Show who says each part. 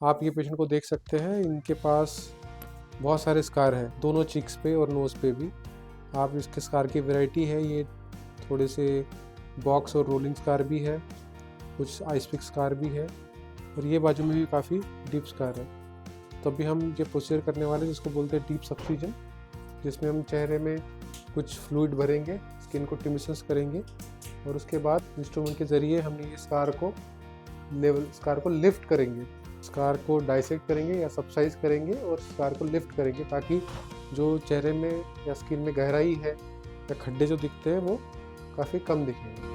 Speaker 1: आप ये पेशेंट को देख सकते हैं, इनके पास बहुत सारे स्कार हैं, दोनों चीक्स पे और नोज़ पे भी। आप इसके स्कार की वैरायटी है, ये थोड़े से बॉक्स और रोलिंग स्कार भी है, कुछ आइस पिक स्कार भी है, और ये बाजू में भी काफ़ी डीप स्कार है। तो अभी हम ये प्रोसीजर करने वाले हैं जिसको बोलते हैं डीप सबसिजन, जिसमें हम चेहरे में कुछ फ्लूइड भरेंगे, स्किन को टिमिशंस करेंगे, और उसके बाद इंस्ट्रूमेंट के ज़रिए हम ये स्कार को लिफ्ट करेंगे, स्कार को डाइसेक्ट करेंगे या सबसाइज करेंगे और स्कार को लिफ्ट करेंगे, ताकि जो चेहरे में या स्किन में गहराई है या खड्डे जो दिखते हैं वो काफ़ी कम दिखेंगे।